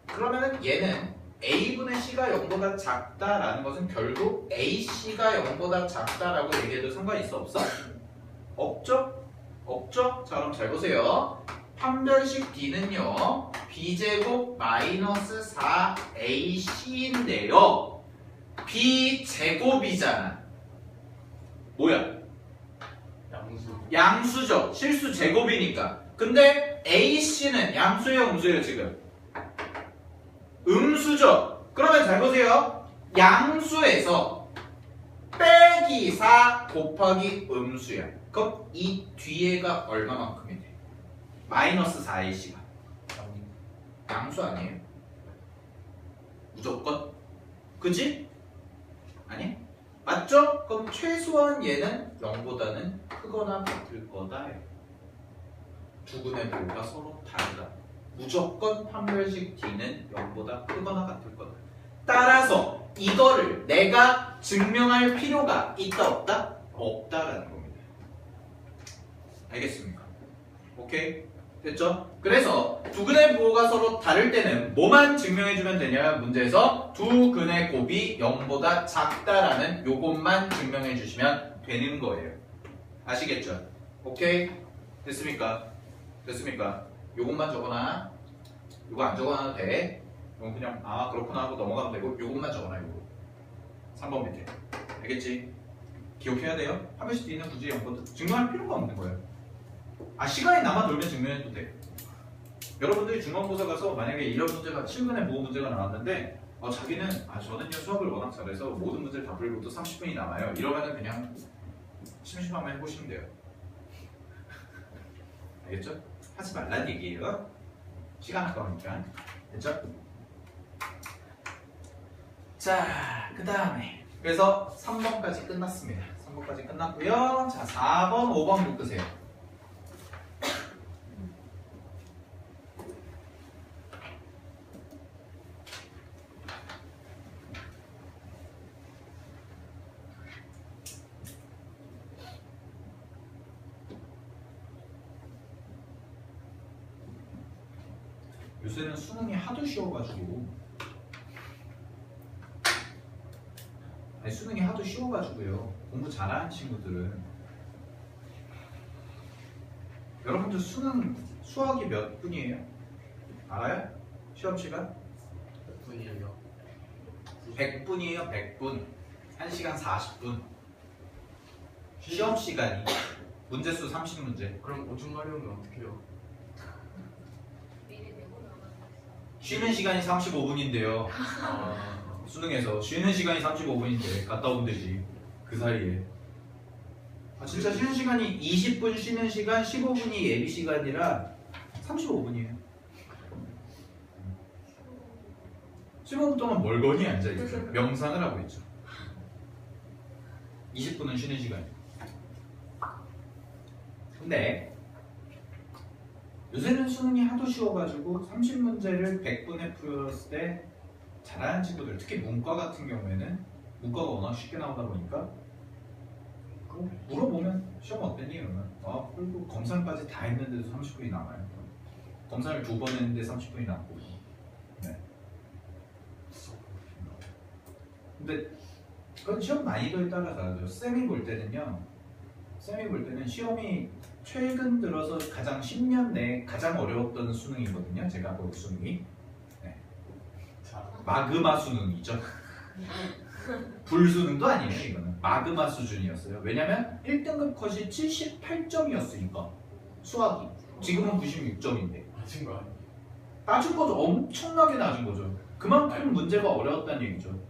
그러면은 얘는 A분의 C가 0보다 작다라는 것은 결국 AC가 0보다 작다라고 얘기해도 상관이 있어 없어? 없죠? 없죠? 자, 그럼 잘 보세요. 판별식 D는요 B제곱 마이너스 4AC인데요 B제곱이잖아. 뭐야? 양수죠. 실수 제곱이니까. 근데 AC는 양수예요, 음수예요, 지금? 음수죠. 그러면 잘 보세요. 양수에서 빼기 4 곱하기 음수야. 그럼 이 뒤에가 얼마만큼이 돼? 마이너스 4AC가. 양수 아니에요? 무조건? 그지? 아니? 맞죠? 그럼 최소한 얘는 0보다는 크거나 같을 거다. 두 근의 부호가 서로 다르다. 무조건 판별식 D는 0보다 크거나 같을 거다. 따라서 이거를 내가 증명할 필요가 있다 없다? 없다라는 겁니다. 알겠습니까? 오케이? 됐죠? 그래서 두 근의 부호가 서로 다를 때는 뭐만 증명해주면 되냐면 문제에서 두 근의 곱이 0보다 작다라는 요것만 증명해주시면 되는 거예요. 아시겠죠? 오케이? 됐습니까? 됐습니까? 요것만 적어놔. 요거 안 적어놔도 돼. 이건 그냥 아 그렇구나 하고 넘어가면 되고 요것만 적어놔. 요거 3번 밑에. 알겠지? 기억해야 돼요. 판별식 D는 굳이 0보다 증명할 필요가 없는 거예요. 아 시간이 남아 돌면 증명해도 돼. 여러분들이 중간고사 가서 만약에 이런 문제가 7분의 부호 문제가 나왔는데 자기는 저는요 수학을 워낙 잘해서 모든 문제를 다 풀고 또 30분이 남아요. 이러면은 그냥 심심하면 해보시면 돼요. 알겠죠? 하지 말란 얘기예요. 시간 아까우니까. 됐죠? 자, 그 다음에 그래서 3번까지 끝났습니다. 3번까지 끝났고요. 자, 4번, 5번 묶으세요. 요새는 수능이 하도 쉬워가지고 아니 수능이 하도 쉬워가지고요. 공부 잘하는 친구들은 여러분들 수학이 몇 분이에요? 알아요? 시험 시간? 100분이에요. 100분이에요. 100분 1시간 40분 시험 시간이 문제수 30문제 그럼 오줌 마려우면 어떡해요? 미리 내고 나가서 쉬는 시간이 35분인데요. 아, 수능에서 쉬는 시간이 35분인데 갔다 오면 되지 그 사이에. 아 진짜 쉬는 시간이 20분 쉬는 시간 15분이 예비 시간이라 35분이에요. 15분 동안 멀거니 앉아있죠. 명상을 하고 있죠. 20분은 쉬는 시간이에요. 근데 요새는 수능이 하도 쉬워가지고 30문제를 100분에 풀었을 때 잘하는 친구들, 특히 문과 같은 경우에는 문과가 워낙 쉽게 나오다 보니까 물어보면 시험 어땠니? 이러면 그리고 검사까지 다 했는데도 30분이 남아요. 검사를 2번 했는데 30분이 남고. 네. 근데 그건 시험 난이도에 따라 다르죠. 쌤이 볼 때는 시험이 최근 들어서 가장 10년 내에 가장 어려웠던 수능이거든요. 제가 볼 수능이. 네. 자, 마그마 수능이죠. 불수능도 아니에요. 이거는 마그마 수준이었어요. 왜냐면 1등급 컷이 78점이었으니까 수학이. 지금은 96점인데 맞은 거 아니에요? 낮은 거죠. 엄청나게 낮은 거죠. 그만큼 문제가 어려웠다는 얘기죠.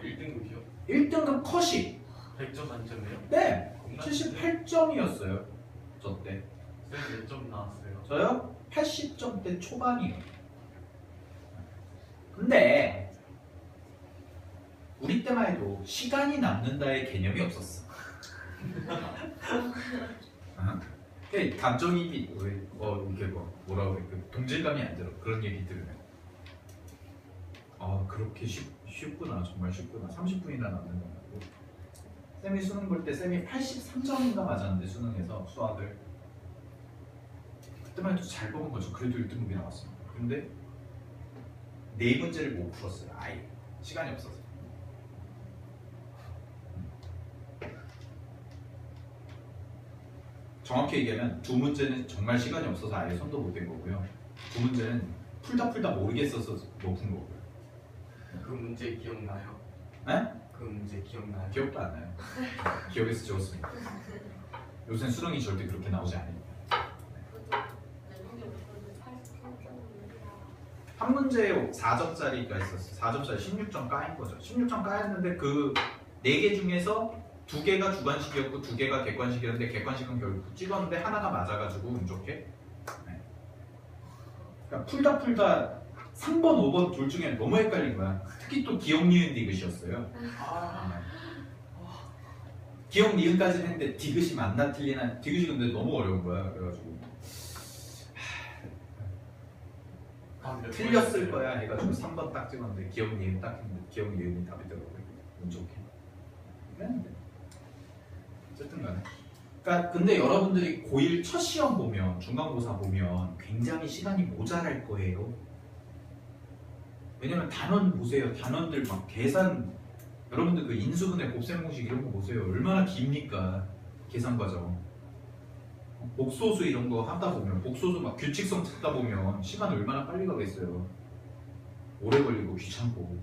1등급이요? 1등급 컷이 100점 만점이에요? 네 78점이었어요. 저 때. 쌤 몇 점 나왔어요? 저요? 80점대 초반이에요. 근데 우리 때만 해도 시간이 남는다의 개념이 없었어. 감정이입이 이렇게 뭐라고 해? 그 동질감이 안 들어. 그런 얘기 들으면 그렇게 쉽구나. 정말 쉽구나. 30분이나 남는다. 쌤이 수능 볼 때 쌤이 83점인가 맞았는데 수능에서 수학을 그때만 해도 잘 뽑은 거죠. 그래도 1등급이 나왔어요. 근데 4문제를 못 풀었어요. 아예 시간이 없어서. 정확히 얘기하면 2문제는 정말 시간이 없어서 아예 손도 못 댄 거고요. 2문제는 풀다 모르겠어서 못 푼 거고요. 그 문제 기억나요? 네? 그 문제 기억나요? 기억도 안 나요. 기억에서 지웠습니다. 요새는 수능이 절대 그렇게 나오지 않아요. 한 문제에 4점짜리가 있었어요. 4점짜리 16점 까인 거죠. 16점 까였는데 그 4개 중에서 2개가 주관식이었고 2개가 객관식이었는데 객관식은 결국 찍었는데 하나가 맞아가지고 운 좋게. 네. 그러니까 풀다 3번, 5번 둘 중에 너무 헷갈린 거야. 특히 또 기억, 니은, 디귿이었어요. 기억, 니은까지는 했는데 디귿이 맞나 틀리나. 디귿이 근데 너무 어려운 거야. 그래가지고 틀렸을 거야 해가지고 3번 딱 찍었는데 기억, 니은 딱 했는데 기억, 니은이 답이더라고요. 운 좋게. 그랬는데 어쨌든 간에. 그러니까 근데 여러분들이 고1 첫 시험 보면, 중간고사 보면 굉장히 시간이 모자랄 거예요. 왜냐면 단원 보세요. 단원들 막 계산, 여러분들 그 인수분해 곱셈 공식 이런 거 보세요. 얼마나 깁니까? 계산 과정. 복소수 이런 거 하다 보면, 복소수 막 규칙성 찾다 보면 시간 얼마나 빨리 가겠어요. 오래 걸리고 귀찮고.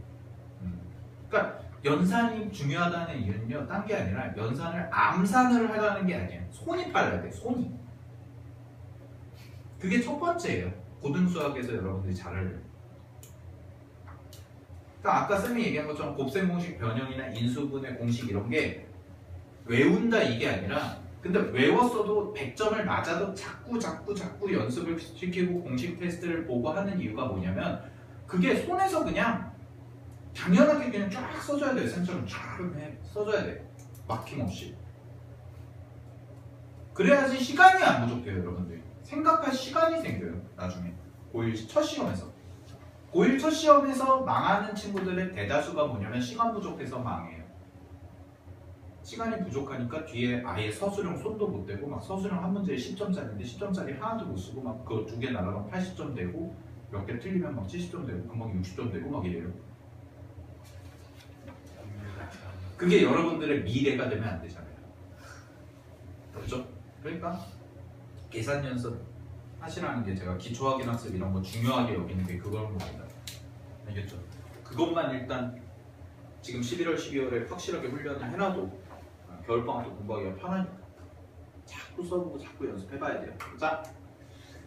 그러니까 연산이 중요하다는 이유는요, 딴 게 아니라 연산을 암산을 하라는 게 아니에요. 손이 빨라야 돼. 손이. 그게 첫 번째예요. 고등수학에서 여러분들이 잘할. 그러니까 아까 쌤이 얘기한 것처럼 곱셈 공식 변형이나 인수분해 공식 이런 게 외운다 이게 아니라, 근데 외웠어도 100점을 맞아도 자꾸 연습을 시키고 공식 테스트를 보고 하는 이유가 뭐냐면, 그게 손에서 그냥 당연하게 그냥 쫙 써줘야 돼요. 쌤처럼 쫙 써줘야 돼. 막힘없이. 그래야지 시간이 안 부족해요. 여러분들이 생각할 시간이 생겨요. 나중에 고1 첫 시험에서. 고1 첫 시험에서 망하는 친구들의 대다수가 뭐냐면 시간 부족해서 망해요. 시간이 부족하니까 뒤에 아예 서술형 손도 못 대고 막 서술형 한 문제에 10점짜리인데 10점짜리 하나도 못 쓰고 막 그거 2개 날아가면 80점 되고 몇 개 틀리면 막 70점 되고 금방 60점 되고 막 이래요. 그게 여러분들의 미래가 되면 안 되잖아요. 그렇죠? 그러니까 계산 연습 하시라는 게 제가 기초학인 학습 이런 거 중요하게 여기는 게 그거는 겁니다. 알겠죠? 그것만 일단 지금 11월, 12월에 확실하게 훈련을 해놔도 겨울방학 때 공부하기가 편하니까 자꾸 써보고 자꾸 연습해봐야 돼요. 자,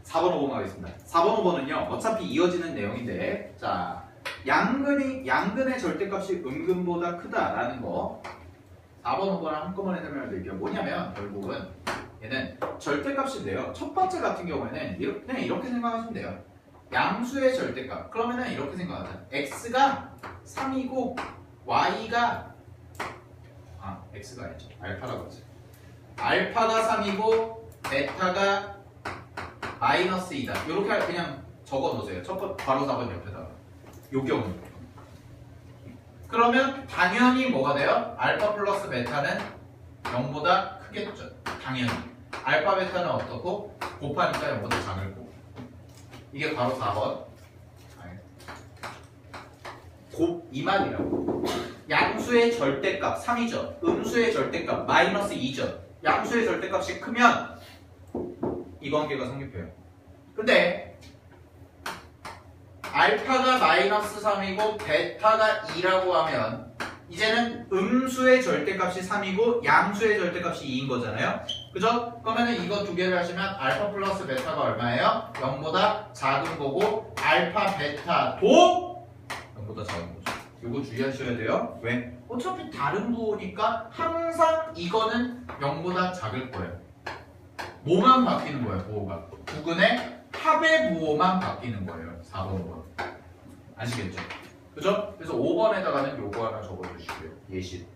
4번, 5번 가겠습니다. 4번, 5번은요 어차피 이어지는 내용인데 자, 양근의 절대값이 음근보다 크다라는 거 4번, 5번을 한꺼번에 설명을 드릴게요. 뭐냐면 결국은 얘는 절대값인데요. 첫 번째 같은 경우에는 그냥 이렇게 생각하시면 돼요. 양수의 절대값. 그러면은 이렇게 생각하자. x가 3이고 y가 x가 아니죠. 알파라고 하죠. 알파가 3이고 베타가 마이너스 2다. 이렇게 그냥 적어 놓으세요. 첫 번 바로 4번 옆에다가. 요 경우. 그러면 당연히 뭐가 돼요? 알파 플러스 베타는 0보다 크겠죠. 당연히. 알파 베타는 어떻고? 곱하니까 0보다 작을 거고. 이게 바로 4번. 이 말이라고. 양수의 절대값 3이죠. 음수의 절대값 마이너스 2죠. 양수의 절대값이 크면 이 관계가 성립해요. 근데 알파가 마이너스 3이고 베타가 2라고 하면 이제는 음수의 절대값이 3이고 양수의 절대값이 2인 거잖아요. 그죠? 그러면 이거 두 개를 하시면 알파 플러스 베타가 얼마예요? 0보다 작은 거고 알파 베타도 0보다 작은 거죠. 이거 주의하셔야 돼요. 왜? 어차피 다른 부호니까 항상 이거는 0보다 작을 거예요. 뭐만 바뀌는 거예요, 부호가? 부근의 합의 부호만 바뀌는 거예요. 4번, 5번. 아시겠죠? 그죠? 그래서 5번에다가는 요거 하나 적어주시고요. 예시.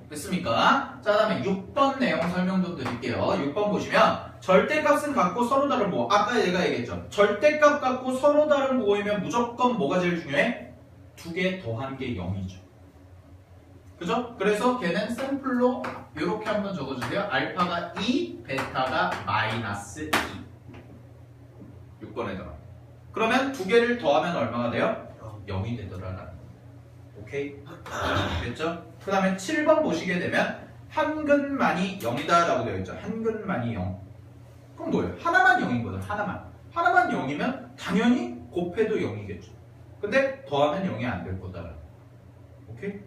됐습니까? 자, 다음에 6번 내용 설명 좀 드릴게요. 6번 보시면 절대값은 같고 서로 다른 부호. 아까 얘가 얘기했죠. 절대값 같고 서로 다른 부호이면 무조건 뭐가 제일 중요해? 두 개 더한 게 0이죠. 그죠? 그래서 걔는 샘플로 이렇게 한번 적어주세요. 알파가 2, 베타가 마이너스 2. 6번에다가. 그러면 두 개를 더하면 얼마가 돼요? 0이 되더라라는 거. 오케이? 됐죠? 그 다음에 7번 보시게 되면 한근만이 0이다 라고 되어 있죠. 한근만이 0. 그럼 뭐예요? 하나만 0인 거죠. 하나만. 하나만 0이면 당연히 곱해도 0이겠죠. 근데 더하면 0이 안 될 거다. 오케이?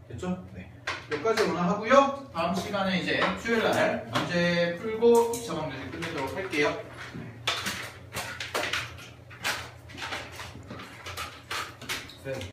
됐죠? 네. 여기까지 오늘 하고요. 다음 시간에 이제 수요일 날 문제 풀고 2차 방정식 끝내도록 할게요. 네.